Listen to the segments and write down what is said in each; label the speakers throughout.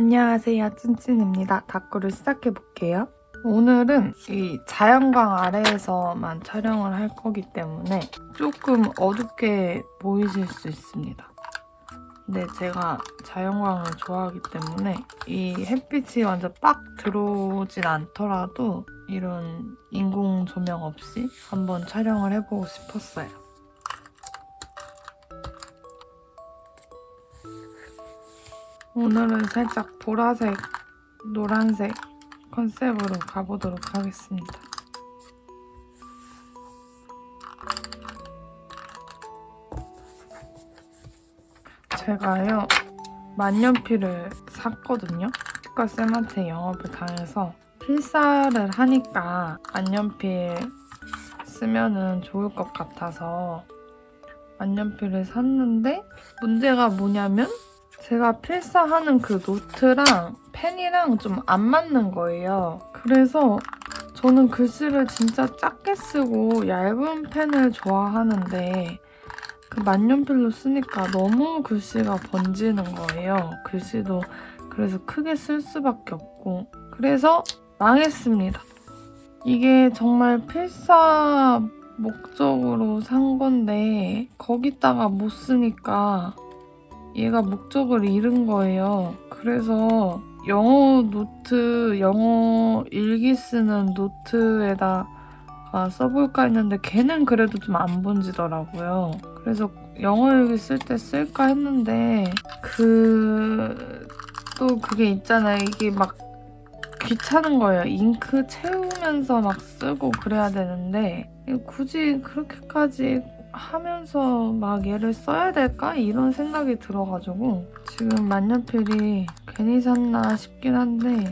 Speaker 1: 안녕하세요, 찐찐입니다. 다꾸를 시작해볼게요. 오늘은 이 자연광 아래에서만 촬영을 할 거기 때문에 조금 어둡게 보이실 수 있습니다. 근데 제가 자연광을 좋아하기 때문에 이 햇빛이 완전 빡 들어오진 않더라도 이런 인공 조명 없이 한번 촬영을 해보고 싶었어요. 오늘은 살짝 보라색, 노란색 컨셉으로 가보도록 하겠습니다. 제가요, 만년필을 샀거든요. 치과쌤한테 영업을 당해서 필사를 하니까 만년필 쓰면은 좋을 것 같아서 만년필을 샀는데 문제가 뭐냐면 제가 필사하는 그 노트랑 펜이랑 좀 안 맞는 거예요. 그래서 저는 글씨를 진짜 작게 쓰고 얇은 펜을 좋아하는데 그 만년필로 쓰니까 너무 글씨가 번지는 거예요. 글씨도 그래서 크게 쓸 수밖에 없고 그래서 망했습니다. 이게 정말 필사 목적으로 산 건데 거기다가 못 쓰니까 얘가 목적을 잃은 거예요. 그래서 영어 노트, 영어 일기 쓰는 노트에다가 써볼까 했는데 걔는 그래도 좀 안 번지더라고요. 그래서 영어 일기 쓸 때 쓸까 했는데 또 그게 있잖아요. 이게 막 귀찮은 거예요. 잉크 채우면서 막 쓰고 그래야 되는데 굳이 그렇게까지 하면서 막 얘를 써야 될까? 이런 생각이 들어가지고 지금 만년필이 괜히 샀나 싶긴 한데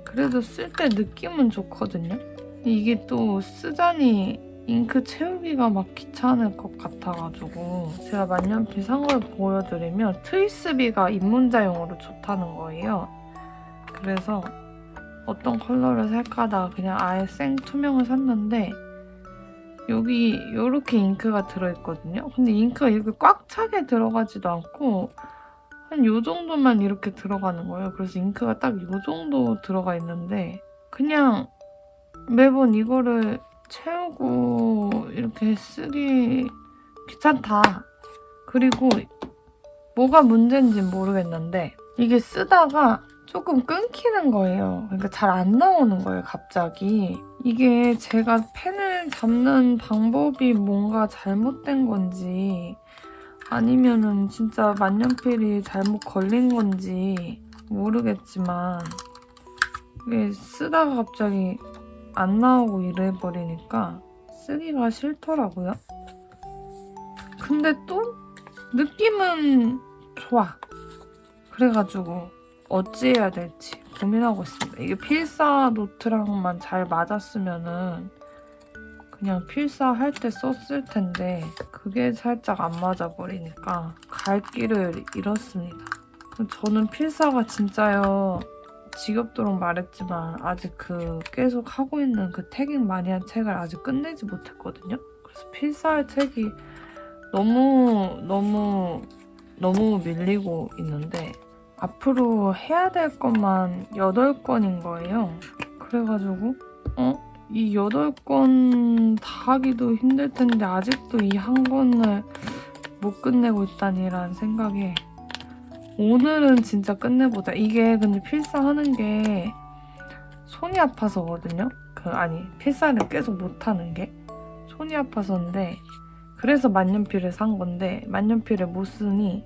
Speaker 1: 그래도 쓸 때 느낌은 좋거든요. 이게 또 쓰자니 잉크 채우기가 막 귀찮을 것 같아가지고 제가 만년필 산 걸 보여드리면 트위스비가 입문자용으로 좋다는 거예요. 그래서 어떤 컬러를 살까 하다가 그냥 아예 생투명을 샀는데 여기 이렇게 잉크가 들어있거든요. 근데 잉크가 이렇게 꽉 차게 들어가지도 않고 한 요 정도만 이렇게 들어가는 거예요. 그래서 잉크가 딱 요 정도 들어가 있는데 그냥 매번 이거를 채우고 이렇게 쓰기 귀찮다. 그리고 뭐가 문제인지는 모르겠는데 이게 쓰다가 조금 끊기는 거예요. 그러니까 잘 안 나오는 거예요, 갑자기. 이게 제가 펜을 잡는 방법이 뭔가 잘못된 건지 아니면은 진짜 만년필이 잘못 걸린 건지 모르겠지만 이게 쓰다가 갑자기 안 나오고 이래버리니까 쓰기가 싫더라고요. 근데 또 느낌은 좋아. 그래가지고 어찌해야 될지 고민하고 있습니다. 이게 필사 노트랑만 잘 맞았으면은 그냥 필사 할 때 썼을 텐데 그게 살짝 안 맞아버리니까 갈 길을 잃었습니다. 저는 필사가 진짜요. 지겹도록 말했지만 아직 계속 하고 있는 그 태깅 많이 한 책을 아직 끝내지 못했거든요. 그래서 필사할 책이 너무 밀리고 있는데 앞으로 해야 될 것만 8건인 거예요. 그래가지고 이 8건 다 하기도 힘들 텐데 아직도 이 한 권을 못 끝내고 있다니라는 생각에 오늘은 진짜 끝내보자. 이게 근데 필사하는 게 손이 아파서거든요. 필사를 계속 못하는 게 손이 아파서인데 그래서 만년필을 산 건데 만년필을 못 쓰니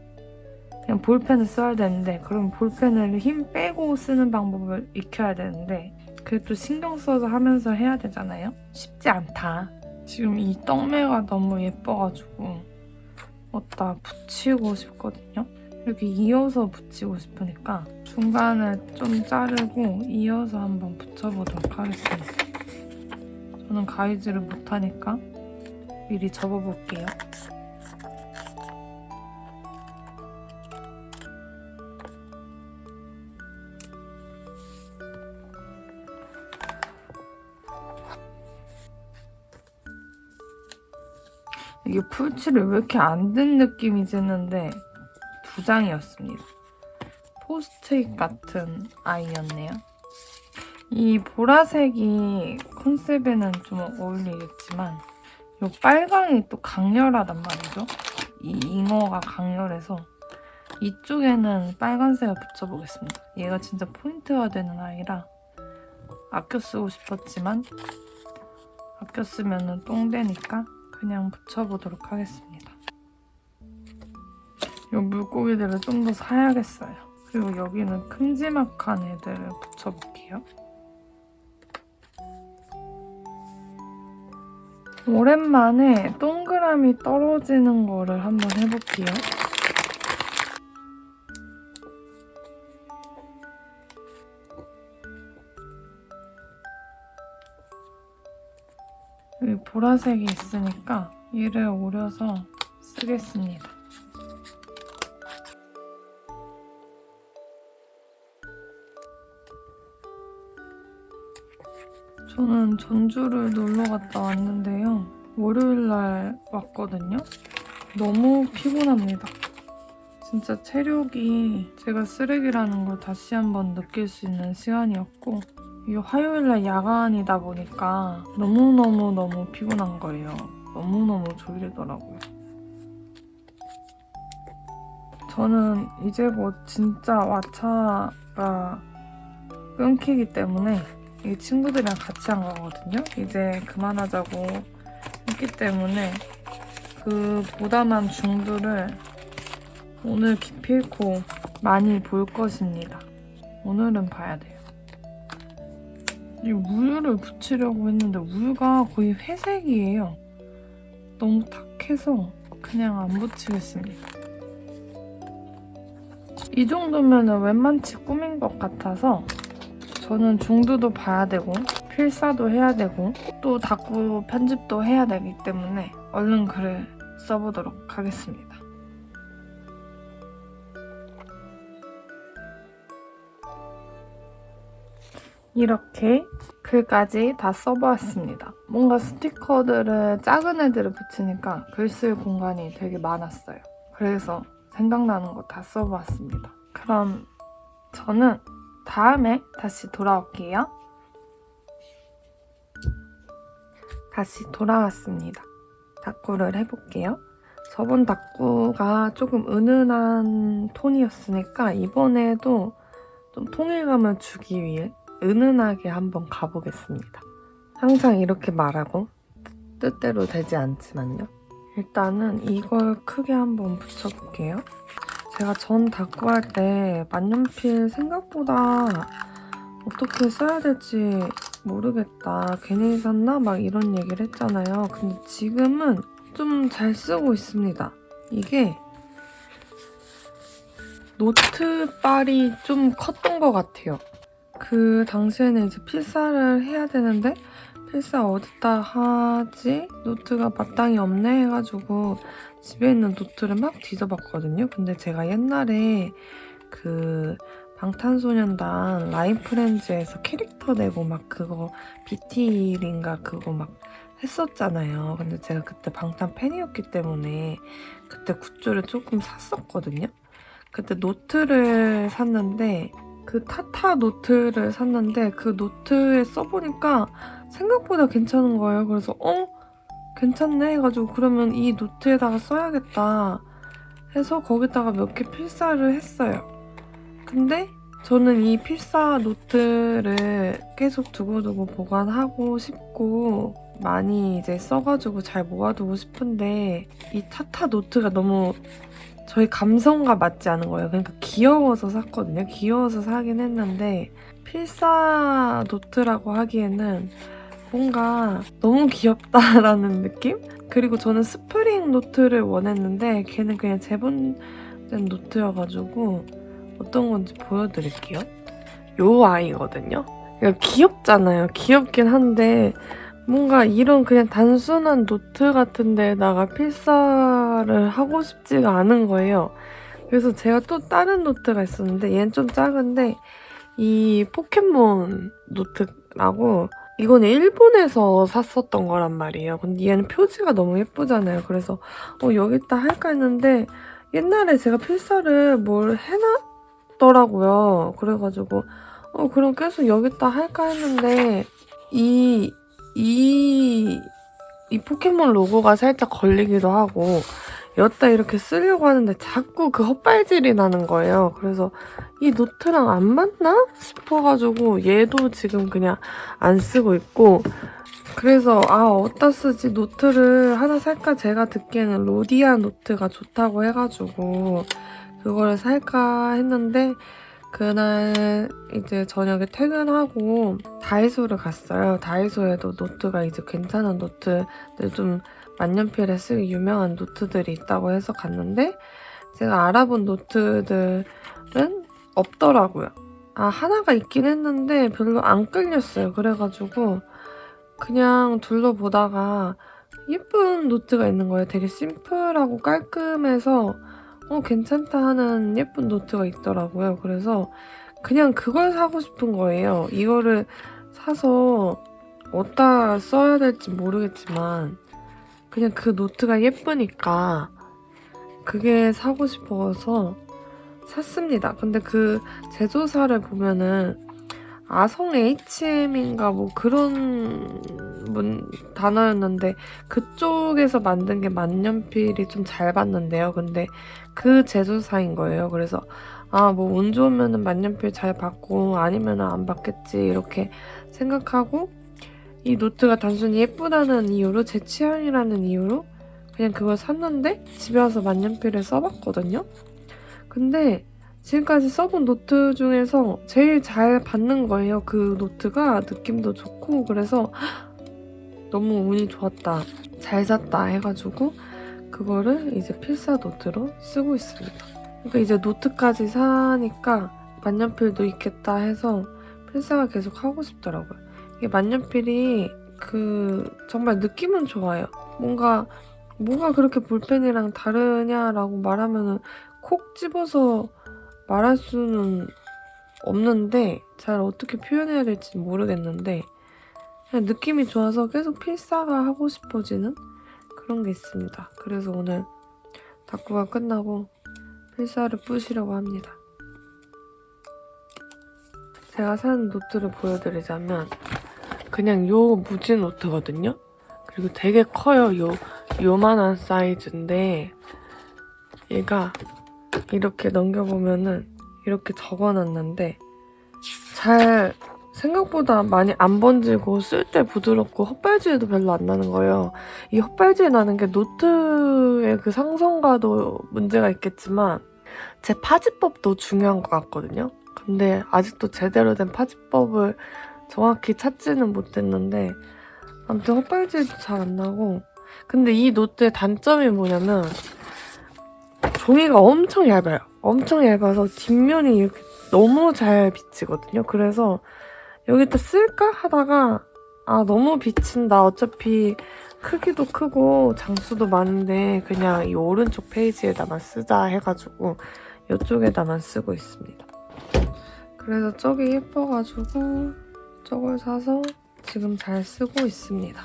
Speaker 1: 그냥 볼펜을 써야 되는데 그럼 볼펜을 힘 빼고 쓰는 방법을 익혀야 되는데 그게 또 신경 써서 하면서 해야 되잖아요. 쉽지 않다. 지금 이 떡매가 너무 예뻐가지고 어디다 붙이고 싶거든요. 이렇게 이어서 붙이고 싶으니까 중간을 좀 자르고 이어서 한번 붙여보도록 하겠습니다. 저는 가위질을 못하니까 미리 접어볼게요. 이게 풀칠을 왜 이렇게 안 된 느낌이 드는데 2장이었습니다. 포스트잇 같은 아이였네요. 이 보라색이 컨셉에는 좀 어울리겠지만 이 빨강이 또 강렬하단 말이죠. 이 잉어가 강렬해서 이쪽에는 빨간색을 붙여보겠습니다. 얘가 진짜 포인트가 되는 아이라 아껴 쓰고 싶었지만 아껴 쓰면 똥되니까 그냥 붙여보도록 하겠습니다. 이 물고기들을 좀 더 사야겠어요. 그리고 여기는 큼지막한 애들을 붙여볼게요. 오랜만에 동그라미 떨어지는 거를 한번 해볼게요. 여기 보라색이 있으니까 얘를 오려서 쓰겠습니다. 저는 전주를 놀러 갔다 왔는데요. 월요일날 왔거든요. 너무 피곤합니다. 진짜 체력이 제가 쓰레기라는 걸 다시 한번 느낄 수 있는 시간이었고 이게 화요일날 야간이다 보니까 너무 피곤한 거예요. 너무너무 졸리더라고요. 저는 이제 곧 진짜 왓챠가 끊기기 때문에 이 친구들이랑 같이 안 가거든요. 이제 그만하자고 했기 때문에 그 부담한 중들을 오늘 기필코 많이 볼 것입니다. 오늘은 봐야 돼요. 이 우유를 붙이려고 했는데 우유가 거의 회색이에요. 너무 탁해서 그냥 안 붙이겠습니다. 이 정도면 웬만치 꾸민 것 같아서 저는 중두도 봐야 되고 필사도 해야 되고 또 닦고 편집도 해야 되기 때문에 얼른 글을 써보도록 하겠습니다. 이렇게 글까지 다 써보았습니다. 뭔가 스티커들을 작은 애들을 붙이니까 글 쓸 공간이 되게 많았어요. 그래서 생각나는 거 다 써보았습니다. 그럼 저는 다음에 다시 돌아올게요. 다시 돌아왔습니다. 닦구를 해볼게요. 저번 닦구가 조금 은은한 톤이었으니까 이번에도 좀 통일감을 주기 위해 은은하게 한번 가보겠습니다. 항상 이렇게 말하고 뜻대로 되지 않지만요. 일단은 이걸 크게 한번 붙여볼게요. 제가 전 닦구 할 때 만년필 생각보다 어떻게 써야 될지 모르겠다. 괜히 샀나? 막 이런 얘기를 했잖아요. 근데 지금은 좀 잘 쓰고 있습니다. 이게 노트빨이 좀 컸던 것 같아요. 그 당시에는 이제 필사를 해야 되는데 필사 어디다 하지? 노트가 마땅히 없네 해가지고 집에 있는 노트를 막 뒤져봤거든요. 근데 제가 옛날에 그 방탄소년단 라인프렌즈에서 캐릭터 내고 막 그거 BTL인가 그거 막 했었잖아요. 근데 제가 그때 방탄 팬이었기 때문에 그때 굿즈를 조금 샀었거든요. 그때 노트를 샀는데 그 타타 노트를 샀는데 그 노트에 써보니까 생각보다 괜찮은 거예요. 그래서 괜찮네 해가지고 그러면 이 노트에다가 써야겠다 해서 거기다가 몇 개 필사를 했어요. 근데 저는 이 필사 노트를 계속 두고두고 보관하고 싶고 많이 이제 써가지고 잘 모아두고 싶은데 이 타타 노트가 너무 저희 감성과 맞지 않은 거예요. 그러니까 귀여워서 샀거든요. 귀여워서 사긴 했는데 필사 노트라고 하기에는 뭔가 너무 귀엽다라는 느낌? 그리고 저는 스프링 노트를 원했는데 걔는 그냥 재본된 노트여가지고 어떤 건지 보여드릴게요. 요 아이거든요. 그러니까 귀엽잖아요. 귀엽긴 한데 뭔가 이런 그냥 단순한 노트 같은 데다가 필사를 하고 싶지가 않은 거예요. 그래서 제가 또 다른 노트가 있었는데 얘는 좀 작은데 이 포켓몬 노트라고 이거는 일본에서 샀었던 거란 말이에요. 근데 얘는 표지가 너무 예쁘잖아요. 그래서 여기다 할까 했는데 옛날에 제가 필사를 뭘 해나? 없더라고요. 그래가지고 그럼 계속 여기다 할까 했는데 이 포켓몬 로고가 살짝 걸리기도 하고 여기다 이렇게 쓰려고 하는데 자꾸 그 헛발질이 나는 거예요. 그래서 이 노트랑 안 맞나 싶어가지고 얘도 지금 그냥 안 쓰고 있고, 그래서 어디다 쓰지? 노트를 하나 살까? 제가 듣기에는 로디아 노트가 좋다고 해가지고 그걸 살까 했는데 그날 이제 저녁에 퇴근하고 다이소를 갔어요. 다이소에도 노트가 이제 괜찮은 노트들, 좀 만년필에 쓰기 유명한 노트들이 있다고 해서 갔는데 제가 알아본 노트들은 없더라고요. 하나가 있긴 했는데 별로 안 끌렸어요. 그래가지고 그냥 둘러보다가 예쁜 노트가 있는 거예요. 되게 심플하고 깔끔해서 괜찮다 하는 예쁜 노트가 있더라고요. 그래서 그냥 그걸 사고 싶은 거예요. 이거를 사서 어디다 써야 될지 모르겠지만 그냥 그 노트가 예쁘니까 그게 사고 싶어서 샀습니다. 근데 그 제조사를 보면은 아성 HM인가 뭐 그런 단어였는데 그쪽에서 만든 게 만년필이 좀 잘 받는데요. 근데 그 제조사인 거예요. 그래서 뭐 운 좋으면은 만년필 잘 받고 아니면은 안 받겠지 이렇게 생각하고 이 노트가 단순히 예쁘다는 이유로, 제 취향이라는 이유로 그냥 그걸 샀는데 집에 와서 만년필을 써봤거든요. 근데 지금까지 써본 노트 중에서 제일 잘 받는 거예요. 그 노트가 느낌도 좋고 그래서 너무 운이 좋았다, 잘 샀다 해가지고 그거를 이제 필사 노트로 쓰고 있습니다. 그러니까 이제 노트까지 사니까 만년필도 있겠다 해서 필사가 계속 하고 싶더라고요. 이게 만년필이 정말 느낌은 좋아요. 뭐가 그렇게 볼펜이랑 다르냐라고 말하면은 콕 집어서 말할 수는 없는데 잘 어떻게 표현해야 될지 모르겠는데 그냥 느낌이 좋아서 계속 필사가 하고 싶어지는 그런 게 있습니다. 그래서 오늘 다꾸가 끝나고 필사를 뿌시려고 합니다. 제가 산 노트를 보여드리자면 그냥 요 무지 노트거든요. 그리고 되게 커요. 요만한 사이즈인데 얘가 이렇게 넘겨보면은 이렇게 적어놨는데 생각보다 많이 안 번지고 쓸 때 부드럽고 헛발질도 별로 안 나는 거예요. 이 헛발질 나는 게 노트의 그 상성과도 문제가 있겠지만 제 파지법도 중요한 것 같거든요. 근데 아직도 제대로 된 파지법을 정확히 찾지는 못했는데 아무튼 헛발질도 잘 안 나고, 근데 이 노트의 단점이 뭐냐면 종이가 엄청 얇아요. 엄청 얇아서 뒷면이 이렇게 너무 잘 비치거든요. 그래서 여기다 쓸까 하다가 너무 비친다. 어차피 크기도 크고 장수도 많은데 그냥 이 오른쪽 페이지에다만 쓰자 해가지고 이쪽에다만 쓰고 있습니다. 그래서 저게 예뻐가지고 저걸 사서 지금 잘 쓰고 있습니다.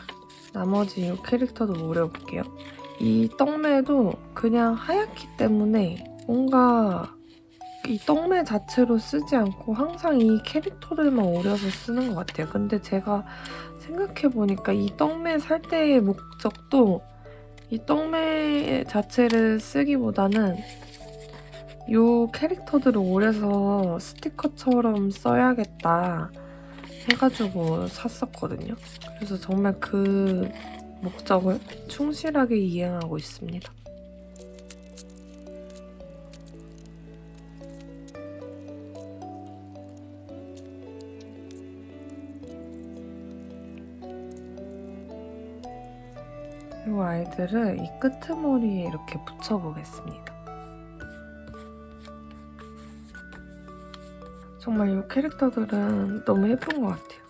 Speaker 1: 나머지 이 캐릭터도 오려볼게요. 이 떡매도 그냥 하얗기 때문에 뭔가 이 떡매 자체로 쓰지 않고 항상 이 캐릭터들만 오려서 쓰는 것 같아요. 근데 제가 생각해보니까 이 떡매 살 때의 목적도 이 떡매 자체를 쓰기보다는 이 캐릭터들을 오려서 스티커처럼 써야겠다 해가지고 샀었거든요. 그래서 정말 그 목적을 충실하게 이행하고 있습니다. 이 아이들을 이 끄트머리에 이렇게 붙여보겠습니다. 정말 이 캐릭터들은 너무 예쁜 것 같아요.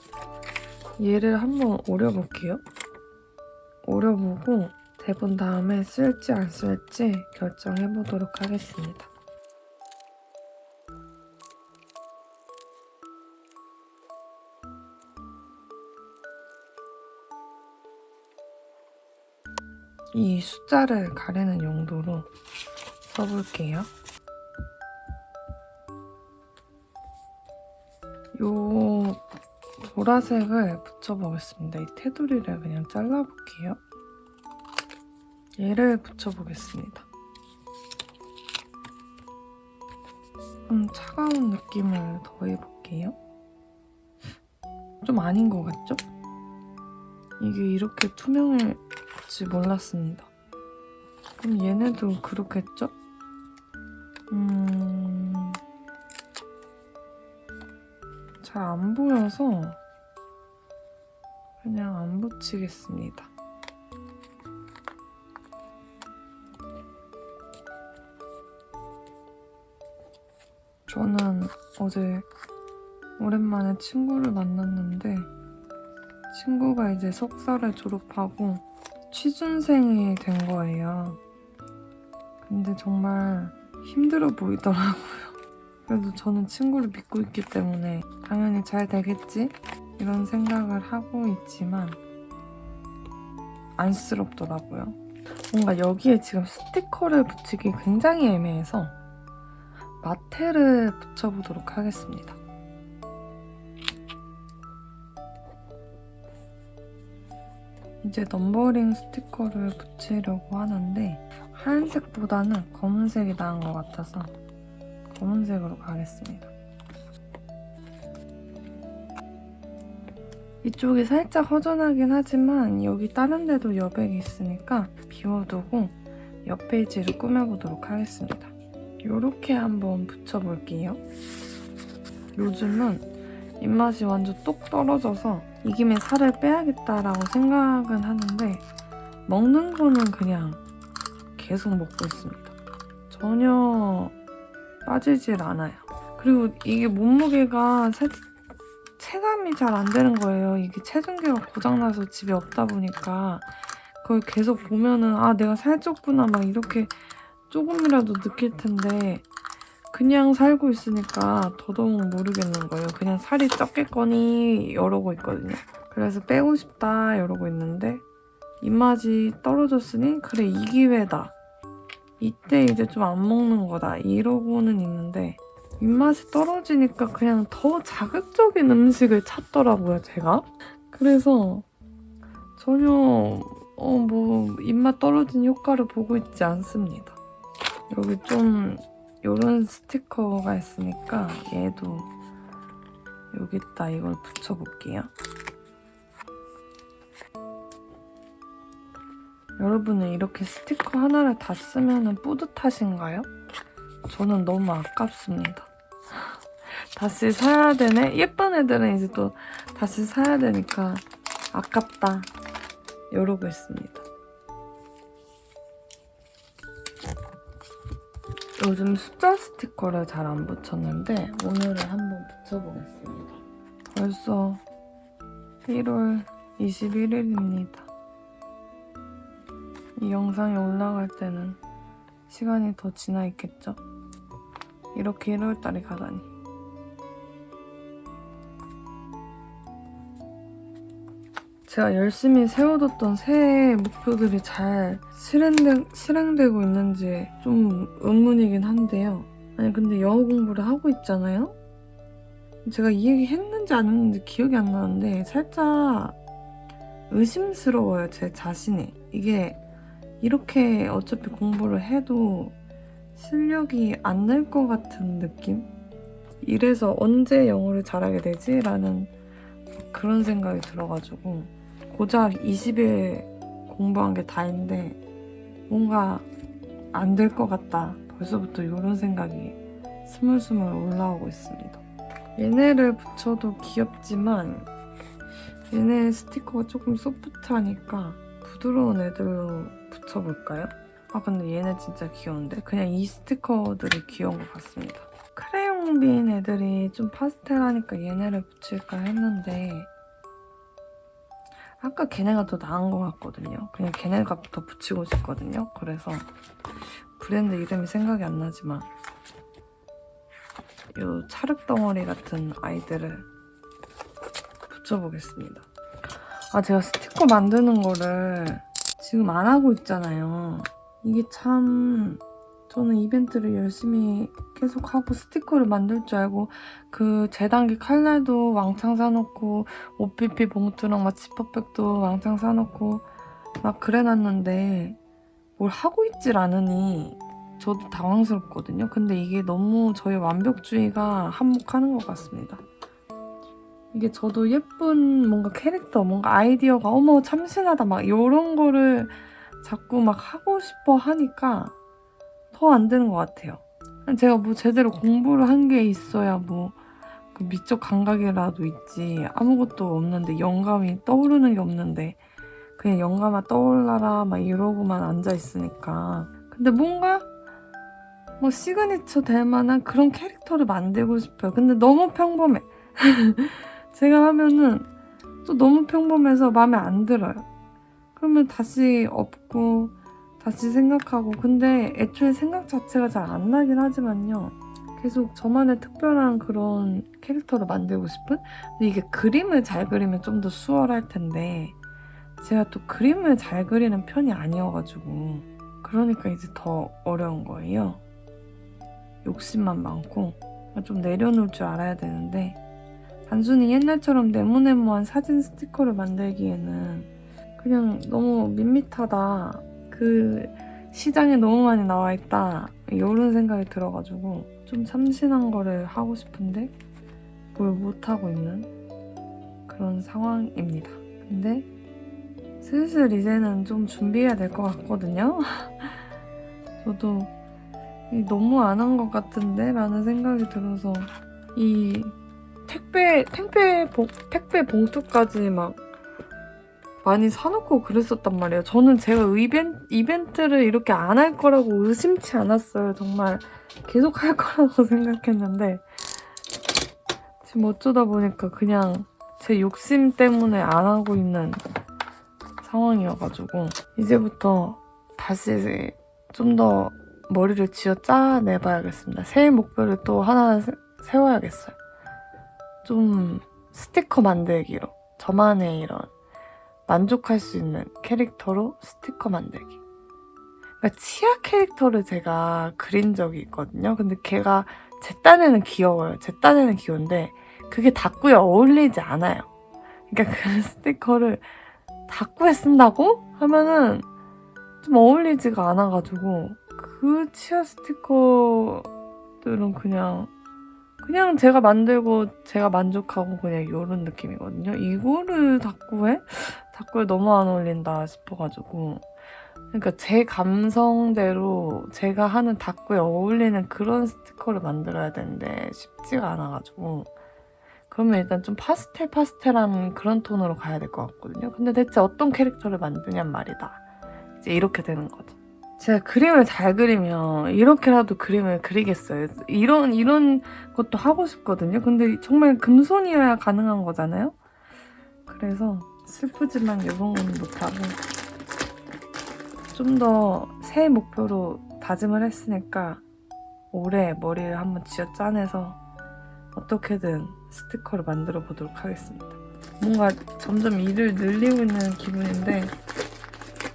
Speaker 1: 얘를 한번 오려볼게요. 오려보고 대본 다음에 쓸지 안 쓸지 결정해보도록 하겠습니다. 이 숫자를 가리는 용도로 써볼게요. 요 보라색을 붙여보겠습니다. 이 테두리를 그냥 잘라볼게요. 얘를 붙여보겠습니다. 차가운 느낌을 더해볼게요. 좀 아닌 것 같죠? 이게 이렇게 투명할지 몰랐습니다. 그럼 얘네도 그렇겠죠? 잘 안 보여서 그냥 안 붙이겠습니다. 저는 어제 오랜만에 친구를 만났는데 친구가 이제 석사를 졸업하고 취준생이 된 거예요. 근데 정말 힘들어 보이더라고요. 그래도 저는 친구를 믿고 있기 때문에 당연히 잘 되겠지? 이런 생각을 하고 있지만 안쓰럽더라고요. 뭔가 여기에 지금 스티커를 붙이기 굉장히 애매해서 마테를 붙여보도록 하겠습니다. 이제 넘버링 스티커를 붙이려고 하는데 하얀색보다는 검은색이 나은 것 같아서 검은색으로 가겠습니다. 이쪽이 살짝 허전하긴 하지만 여기 다른 데도 여백이 있으니까 비워두고 옆 페이지를 꾸며보도록 하겠습니다. 이렇게 한번 붙여볼게요. 요즘은 입맛이 완전 똑 떨어져서 이 김에 살을 빼야겠다라고 생각은 하는데 먹는 거는 그냥 계속 먹고 있습니다. 전혀 빠지질 않아요. 그리고 이게 몸무게가 체감이 잘 안 되는 거예요. 이게 체중계가 고장나서 집에 없다 보니까 그걸 계속 보면은 아 내가 살쪘구나 막 이렇게 조금이라도 느낄 텐데 그냥 살고 있으니까 더더욱 모르겠는 거예요. 그냥 살이 쪘겠거니 이러고 있거든요. 그래서 빼고 싶다 이러고 있는데 입맛이 떨어졌으니 그래 이 기회다. 이때 이제 좀 안 먹는 거다 이러고는 있는데 입맛이 떨어지니까 그냥 더 자극적인 음식을 찾더라고요, 제가. 그래서 전혀 뭐 입맛 떨어진 효과를 보고 있지 않습니다. 여기 좀 이런 스티커가 있으니까 얘도 여기다 이걸 붙여볼게요. 여러분은 이렇게 스티커 하나를 다 쓰면 뿌듯하신가요? 저는 너무 아깝습니다. 다시 사야 되네? 예쁜 애들은 이제 또 다시 사야 되니까 아깝다 이러고 있습니다. 요즘 숫자 스티커를 잘 안 붙였는데 오늘은 한번 붙여보겠습니다. 벌써 1월 21일입니다. 이 영상이 올라갈 때는 시간이 더 지나 있겠죠? 이렇게 1월달이 가다니. 제가 열심히 세워뒀던 새해 목표들이 잘 실행되고 있는지 좀 의문이긴 한데요. 아니 근데 영어 공부를 하고 있잖아요? 제가 이 얘기 했는지 안 했는지 기억이 안 나는데 살짝 의심스러워요, 제 자신이. 이게 이렇게 어차피 공부를 해도 실력이 안 늘 것 같은 느낌? 이래서 언제 영어를 잘하게 되지? 라는 그런 생각이 들어가지고 고작 20일 공부한 게 다인데 뭔가 안 될 것 같다. 벌써부터 이런 생각이 스물스물 올라오고 있습니다. 얘네를 붙여도 귀엽지만 얘네 스티커가 조금 소프트하니까 부드러운 애들로 붙여볼까요? 아 근데 얘네 진짜 귀여운데? 그냥 이 스티커들이 귀여운 것 같습니다. 크레용빈 애들이 좀 파스텔하니까 얘네를 붙일까 했는데 아까 걔네가 더 나은 것 같거든요. 그냥 걔네가 더 붙이고 싶거든요. 그래서 브랜드 이름이 생각이 안 나지만 이 찰흙덩어리 같은 아이들을 붙여보겠습니다. 아 제가 스티커 만드는 거를 지금 안 하고 있잖아요. 이게 참 저는 이벤트를 열심히 계속 하고 스티커를 만들 줄 알고 그 재단기 칼날도 왕창 사놓고 OPP 봉투랑 막 지퍼백도 왕창 사놓고 막 그래놨는데 뭘 하고 있질 않으니 저도 당황스럽거든요. 근데 이게 너무 저의 완벽주의가 한몫하는 것 같습니다. 이게 저도 예쁜 뭔가 캐릭터, 뭔가 아이디어가 어머 참신하다 막 이런 거를 자꾸 막 하고 싶어 하니까 더 안 되는 것 같아요. 제가 뭐 제대로 공부를 한 게 있어야 뭐 그 미적 감각이라도 있지 아무것도 없는데 영감이 떠오르는 게 없는데 그냥 영감아 떠올라라 막 이러고만 앉아있으니까 근데 뭔가 뭐 시그니처 될 만한 그런 캐릭터를 만들고 싶어요. 근데 너무 평범해. 제가 하면은 또 너무 평범해서 마음에 안 들어요. 그러면 다시 업고 다시 생각하고 근데 애초에 생각 자체가 잘 안 나긴 하지만요. 계속 저만의 특별한 그런 캐릭터를 만들고 싶은? 근데 이게 그림을 잘 그리면 좀 더 수월할 텐데 제가 또 그림을 잘 그리는 편이 아니어가지고 그러니까 이제 더 어려운 거예요. 욕심만 많고 좀 내려놓을 줄 알아야 되는데 단순히 옛날처럼 네모네모한 사진 스티커를 만들기에는 그냥 너무 밋밋하다. 그 시장에 너무 많이 나와 있다. 이런 생각이 들어가지고 좀 참신한 거를 하고 싶은데 뭘 못하고 있는 그런 상황입니다. 근데 슬슬 이제는 좀 준비해야 될 것 같거든요. 저도 너무 안 한 것 같은데? 라는 생각이 들어서 이 택배 봉투까지 막 많이 사놓고 그랬었단 말이에요. 저는 제가 이벤트를 이렇게 안 할 거라고 의심치 않았어요. 정말 계속 할 거라고 생각했는데 지금 어쩌다 보니까 그냥 제 욕심 때문에 안 하고 있는 상황이어가지고 이제부터 다시 좀 더 머리를 쥐어 짜내봐야겠습니다. 새해 목표를 또 하나 세워야겠어요. 좀 스티커 만들기로 저만의 이런 만족할 수 있는 캐릭터로 스티커 만들기. 그러니까 치아 캐릭터를 제가 그린 적이 있거든요. 근데 걔가 제 딴에는 귀여워요. 제 딴에는 귀여운데 그게 다꾸에 어울리지 않아요. 그러니까 그 스티커를 다꾸에 쓴다고? 하면은 좀 어울리지가 않아가지고 그 치아 스티커들은 그냥 제가 만들고 제가 만족하고 그냥 이런 느낌이거든요. 이거를 다꾸에 너무 안 어울린다 싶어가지고 그러니까 제 감성대로 제가 하는 다꾸에 어울리는 그런 스티커를 만들어야 되는데 쉽지가 않아가지고 그러면 일단 좀 파스텔한 그런 톤으로 가야 될 것 같거든요. 근데 대체 어떤 캐릭터를 만드냔 말이다. 이제 이렇게 되는 거죠. 제가 그림을 잘 그리면 이렇게라도 그림을 그리겠어요. 이런 것도 하고 싶거든요. 근데 정말 금손이어야 가능한 거잖아요. 그래서 슬프지만 이런 건 못하고 좀 더 새해 목표로 다짐을 했으니까 올해 머리를 한번 쥐어 짜내서 어떻게든 스티커를 만들어 보도록 하겠습니다. 뭔가 점점 일을 늘리고 있는 기분인데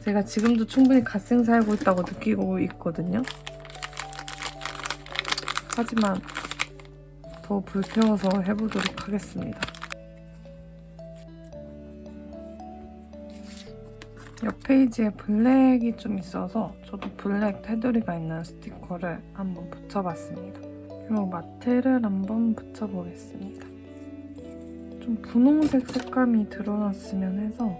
Speaker 1: 제가 지금도 충분히 갓생 살고 있다고 느끼고 있거든요. 하지만 더 불태워서 해보도록 하겠습니다. 옆 페이지에 블랙이 좀 있어서 저도 블랙 테두리가 있는 스티커를 한번 붙여봤습니다. 그리고 마테를 한번 붙여보겠습니다. 좀 분홍색 색감이 드러났으면 해서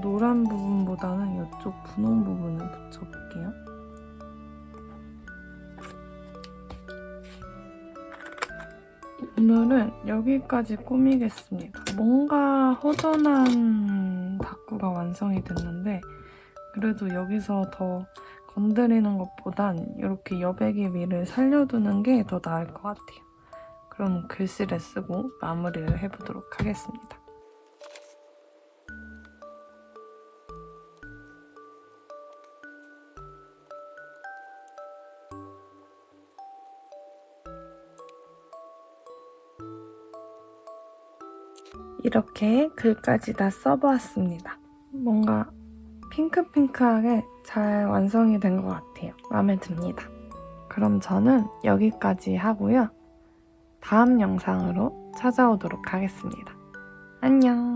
Speaker 1: 노란 부분보다는 이쪽 분홍 부분을 붙여볼게요. 오늘은 여기까지 꾸미겠습니다. 뭔가 허전한 다꾸가 완성이 됐는데 그래도 여기서 더 건드리는 것보단 이렇게 여백의 미를 살려두는 게 더 나을 것 같아요. 그럼 글씨를 쓰고 마무리를 해보도록 하겠습니다. 이렇게 글까지 다 써보았습니다. 뭔가 핑크핑크하게 잘 완성이 된 것 같아요. 같아요. 마음에 듭니다. 그럼 저는 여기까지 하고요. 다음 영상으로 찾아오도록 하겠습니다. 안녕.